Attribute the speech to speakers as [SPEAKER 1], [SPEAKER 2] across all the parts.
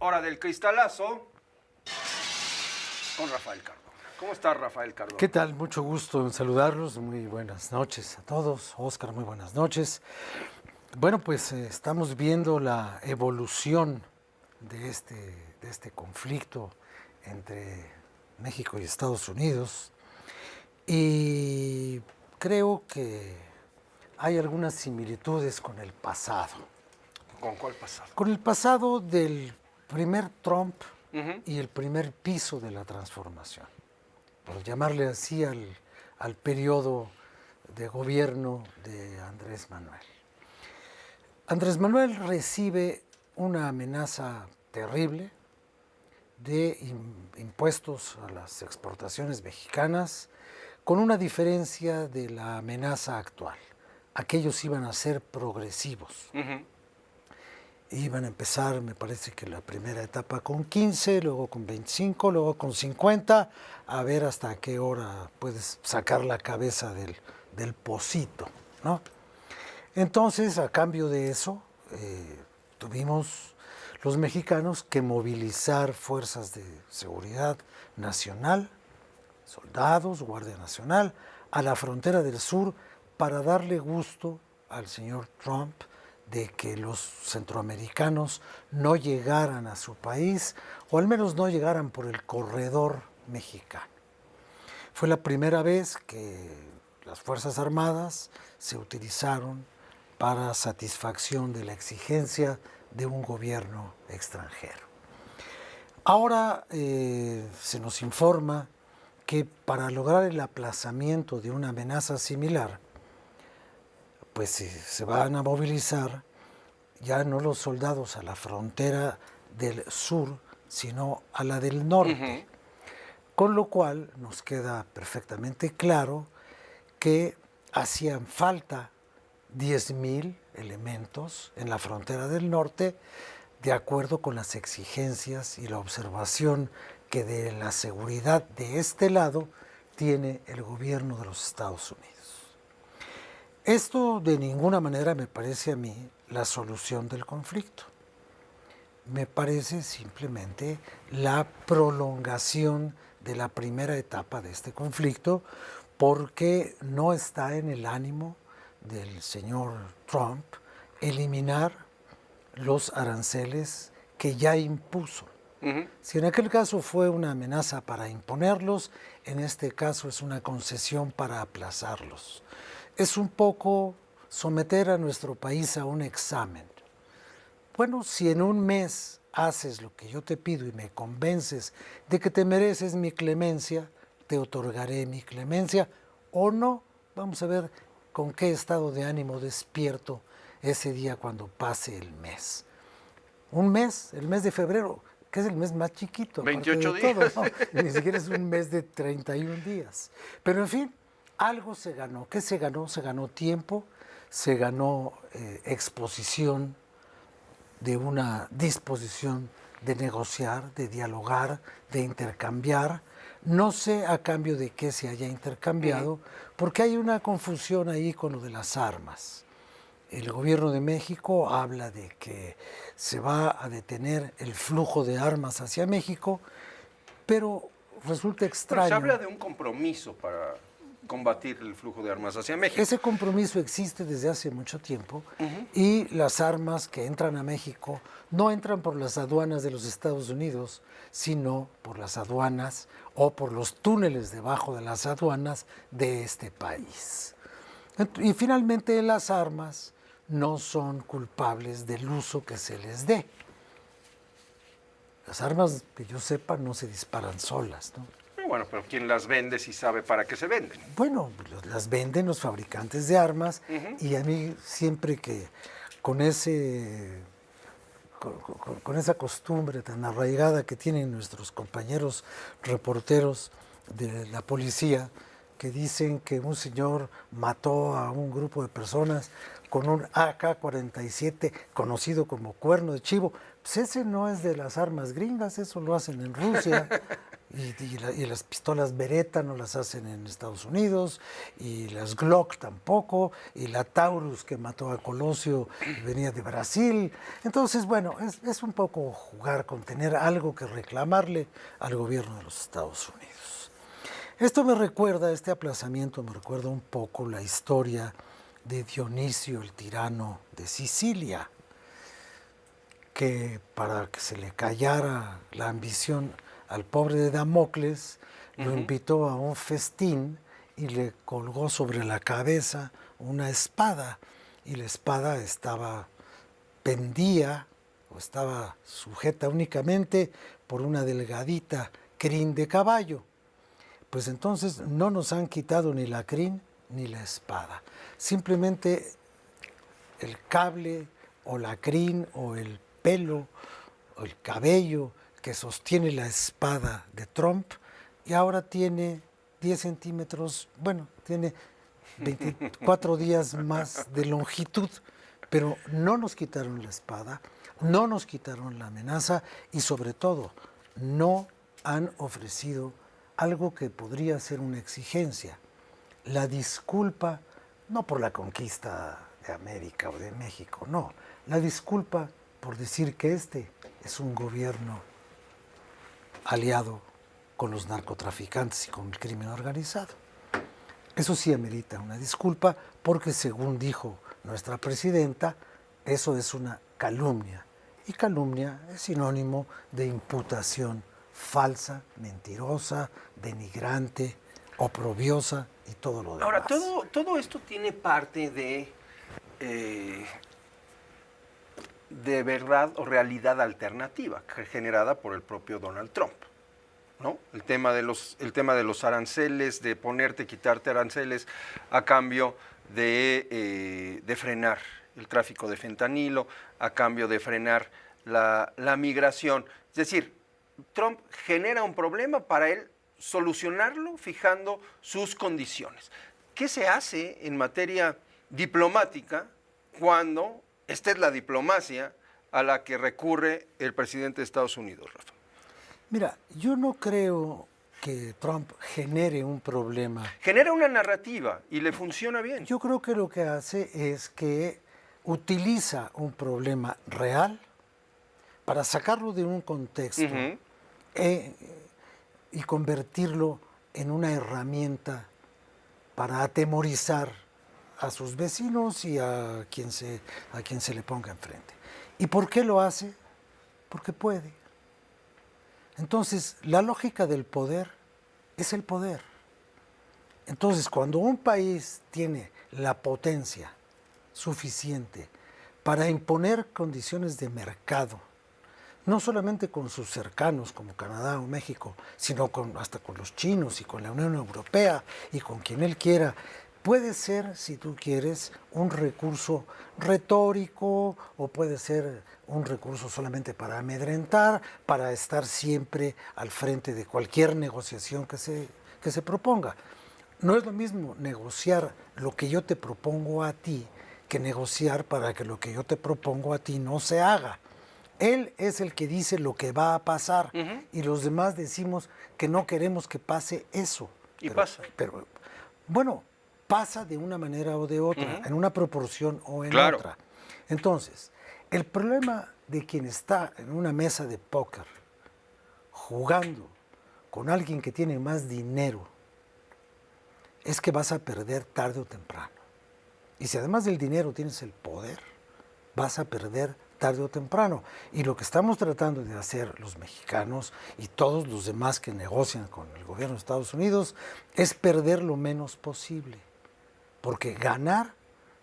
[SPEAKER 1] hora del cristalazo con Rafael Cardona. ¿Cómo está Rafael Cardona?
[SPEAKER 2] ¿Qué tal? Mucho gusto en saludarlos. Muy buenas noches a todos. Óscar, muy buenas noches. Bueno, pues estamos viendo la evolución de este conflicto entre México y Estados Unidos y creo que hay algunas similitudes con el pasado.
[SPEAKER 1] ¿Con cuál pasado?
[SPEAKER 2] Con el pasado del primer Trump y el primer piso de la transformación, por llamarle así al periodo de gobierno de Andrés Manuel. Andrés Manuel recibe una amenaza terrible de impuestos a las exportaciones mexicanas, con una diferencia de la amenaza actual. Aquellos iban a ser progresivos. Iban a empezar, me parece que la primera etapa con 15, luego con 25, luego con 50, a ver hasta qué hora puedes sacar la cabeza del pocito, ¿no? Entonces, a cambio de eso, tuvimos los mexicanos que movilizar fuerzas de seguridad nacional, soldados, Guardia Nacional, a la frontera del sur para darle gusto al señor Trump de que los centroamericanos no llegaran a su país, o al menos no llegaran por el corredor mexicano. Fue la primera vez que las Fuerzas Armadas se utilizaron para satisfacción de la exigencia de un gobierno extranjero. Ahora se nos informa que para lograr el aplazamiento de una amenaza similar, pues se van a movilizar ya no los soldados a la frontera del sur, sino a la del norte. Con lo cual nos queda perfectamente claro que hacían falta 10,000 elementos en la frontera del norte, de acuerdo con las exigencias y la observación que de la seguridad de este lado tiene el gobierno de los Estados Unidos. Esto de ninguna manera me parece a mí la solución del conflicto. Me parece simplemente la prolongación de la primera etapa de este conflicto, porque no está en el ánimo del señor Trump eliminar los aranceles que ya impuso. Si en aquel caso fue una amenaza para imponerlos, en este caso es una concesión para aplazarlos. Es un poco someter a nuestro país a un examen. Bueno, si en un mes haces lo que yo te pido y me convences de que te mereces mi clemencia, te otorgaré mi clemencia, o no. Vamos a ver con qué estado de ánimo despierto ese día cuando pase el mes. Un mes, el mes de febrero, que es el mes más chiquito.
[SPEAKER 1] 28
[SPEAKER 2] de
[SPEAKER 1] días.
[SPEAKER 2] todo, ¿no? Ni siquiera es un mes de 31 días. Pero en fin, algo se ganó. ¿Qué se ganó? Se ganó tiempo, se ganó exposición de una disposición de negociar, de dialogar, de intercambiar. No sé a cambio de qué se haya intercambiado, porque hay una confusión ahí con lo de las armas. El gobierno de México habla de que se va a detener el flujo de armas hacia México, pero resulta extraño.
[SPEAKER 1] Pero se habla de un compromiso para combatir el flujo de armas hacia México.
[SPEAKER 2] Ese compromiso existe desde hace mucho tiempo y las armas que entran a México no entran por las aduanas de los Estados Unidos, sino por las aduanas o por los túneles debajo de las aduanas de este país. Y finalmente las armas no son culpables del uso que se les dé. Las armas, que yo sepa, no se disparan solas, ¿no?
[SPEAKER 1] Bueno, pero ¿quién las vende si sabe para qué se venden?
[SPEAKER 2] Bueno, las venden los fabricantes de armas y a mí siempre que con esa costumbre tan arraigada que tienen nuestros compañeros reporteros de la policía, que dicen que un señor mató a un grupo de personas con un AK-47 conocido como cuerno de chivo, pues ese no es de las armas gringas, eso lo hacen en Rusia. y las pistolas Beretta no las hacen en Estados Unidos, y las Glock tampoco, y la Taurus que mató a Colosio venía de Brasil. Entonces, bueno, es un poco jugar con tener algo que reclamarle al gobierno de los Estados Unidos. Este aplazamiento me recuerda un poco la historia de Dionisio el tirano de Sicilia, que para que se le callara la ambición al pobre de Damocles, lo invitó a un festín y le colgó sobre la cabeza una espada, y la espada pendía o estaba sujeta únicamente por una delgadita crin de caballo. Pues entonces no nos han quitado ni la crin ni la espada. Simplemente el cable o la crin o el pelo o el cabello que sostiene la espada de Trump, y ahora tiene 10 centímetros, bueno, tiene 24 días más de longitud, pero no nos quitaron la espada, no nos quitaron la amenaza, y sobre todo no han ofrecido algo que podría ser una exigencia: la disculpa, no por la conquista de América o de México, no, la disculpa por decir que este es un gobierno aliado con los narcotraficantes y con el crimen organizado. Eso sí amerita una disculpa, porque según dijo nuestra presidenta, eso es una calumnia, y calumnia es sinónimo de imputación falsa, mentirosa, denigrante, oprobiosa y todo lo demás.
[SPEAKER 1] Ahora, todo esto tiene parte de verdad o realidad alternativa generada por el propio Donald Trump, ¿no? El tema de los aranceles, de quitarte aranceles a cambio de frenar el tráfico de fentanilo, a cambio de frenar la migración. Es decir, Trump genera un problema para él solucionarlo fijando sus condiciones. ¿Qué se hace en materia diplomática cuando esta es la diplomacia a la que recurre el presidente de Estados Unidos, Rafa?
[SPEAKER 2] Mira, yo no creo que Trump genere un problema.
[SPEAKER 1] Genera una narrativa y le funciona bien.
[SPEAKER 2] Yo creo que lo que hace es que utiliza un problema real para sacarlo de un contexto y convertirlo en una herramienta para atemorizar a sus vecinos y a quien se le ponga enfrente. ¿Y por qué lo hace? Porque puede. Entonces, la lógica del poder es el poder. Entonces, cuando un país tiene la potencia suficiente para imponer condiciones de mercado, no solamente con sus cercanos como Canadá o México, sino hasta con los chinos y con la Unión Europea y con quien él quiera, puede ser, si tú quieres, un recurso retórico, o puede ser un recurso solamente para amedrentar, para estar siempre al frente de cualquier negociación que se proponga. No es lo mismo negociar lo que yo te propongo a ti que negociar para que lo que yo te propongo a ti no se haga. Él es el que dice lo que va a pasar, y los demás decimos que no queremos que pase eso.
[SPEAKER 1] Y pasa.
[SPEAKER 2] Pero, bueno, pasa de una manera o de otra, en una proporción o en otra. Entonces, el problema de quien está en una mesa de póker jugando con alguien que tiene más dinero es que vas a perder tarde o temprano. Y si además del dinero tienes el poder, vas a perder tarde o temprano. Y lo que estamos tratando de hacer los mexicanos y todos los demás que negocian con el gobierno de Estados Unidos es perder lo menos posible. Porque ganar,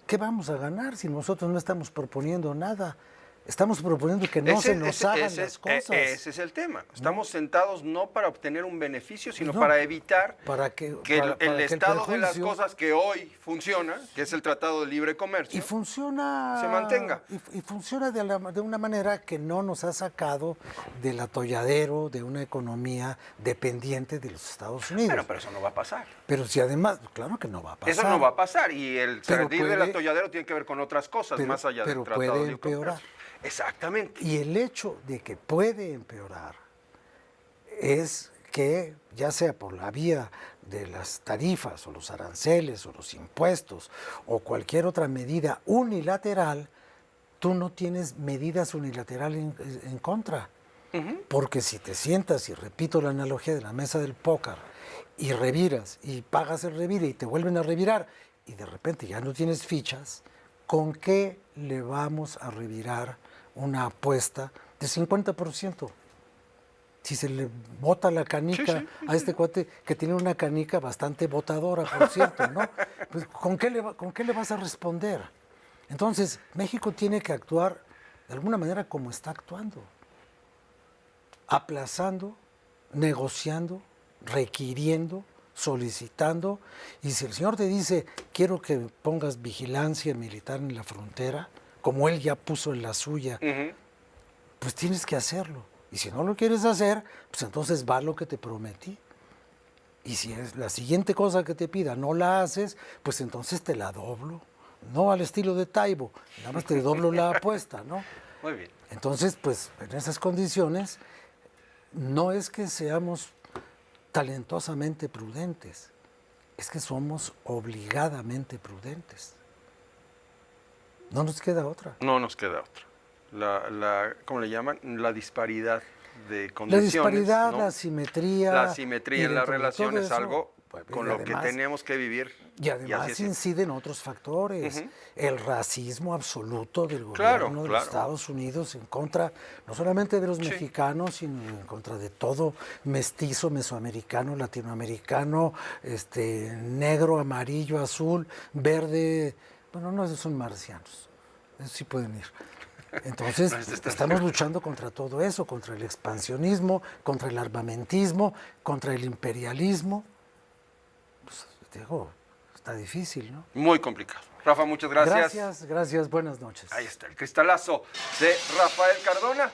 [SPEAKER 2] ¿qué vamos a ganar si nosotros no estamos proponiendo nada? Estamos proponiendo que no se nos hagan las cosas.
[SPEAKER 1] Ese es el tema. Estamos sentados no para obtener un beneficio, sino para evitar que el estado de las cosas que hoy funciona, que es el Tratado de Libre Comercio, se mantenga.
[SPEAKER 2] Y funciona de una manera que no nos ha sacado del atolladero de una economía dependiente de los Estados Unidos.
[SPEAKER 1] Pero eso no va a pasar.
[SPEAKER 2] Pero si además, claro que no va a pasar.
[SPEAKER 1] Eso no va a pasar, y el salir del atolladero tiene que ver con otras cosas, más allá del Tratado de Libre Comercio. Exactamente.
[SPEAKER 2] Y el hecho de que puede empeorar es que, ya sea por la vía de las tarifas o los aranceles o los impuestos o cualquier otra medida unilateral, tú no tienes medidas unilaterales en contra. Porque si te sientas, y repito la analogía de la mesa del póker, y reviras y pagas el revire y te vuelven a revirar y de repente ya no tienes fichas, ¿con qué le vamos a revirar una apuesta de 50%? Si se le bota la canica a este cuate, que tiene una canica bastante botadora, por cierto, ¿no? Pues, ¿con qué le vas a responder? Entonces, México tiene que actuar de alguna manera como está actuando, aplazando, negociando, requiriendo, solicitando. Y si el señor te dice, quiero que pongas vigilancia militar en la frontera, como él ya puso en la suya, pues tienes que hacerlo. Y si no lo quieres hacer, pues entonces va lo que te prometí. Y si es la siguiente cosa que te pida no la haces, pues entonces te la doblo. No al estilo de Taibo, nada más te doblo la apuesta, ¿no?
[SPEAKER 1] Muy bien.
[SPEAKER 2] Entonces, pues en esas condiciones, no es que seamos talentosamente prudentes, es que somos obligadamente prudentes. No nos queda otra.
[SPEAKER 1] No nos queda otra. ¿Cómo le llaman? La disparidad de
[SPEAKER 2] La
[SPEAKER 1] condiciones.
[SPEAKER 2] disparidad,
[SPEAKER 1] ¿no?
[SPEAKER 2] la asimetría.
[SPEAKER 1] La asimetría en la
[SPEAKER 2] dentro de
[SPEAKER 1] relación
[SPEAKER 2] todo
[SPEAKER 1] es
[SPEAKER 2] eso,
[SPEAKER 1] algo
[SPEAKER 2] pues,
[SPEAKER 1] con
[SPEAKER 2] y
[SPEAKER 1] lo que
[SPEAKER 2] además-
[SPEAKER 1] tenemos que vivir.
[SPEAKER 2] Y además inciden otros factores. El racismo absoluto del
[SPEAKER 1] Claro,
[SPEAKER 2] gobierno de
[SPEAKER 1] claro.
[SPEAKER 2] los Estados Unidos en contra, no solamente de los mexicanos, sino en contra de todo mestizo, mesoamericano, latinoamericano, negro, amarillo, azul, verde. Bueno, no, esos son marcianos. Esos sí pueden ir. Entonces, estamos luchando contra todo eso, contra el expansionismo, contra el armamentismo, contra el imperialismo. Pues, digo, está difícil, ¿no?
[SPEAKER 1] Muy complicado. Rafa, muchas gracias.
[SPEAKER 2] Gracias, buenas noches.
[SPEAKER 1] Ahí está el cristalazo de Rafael Cardona.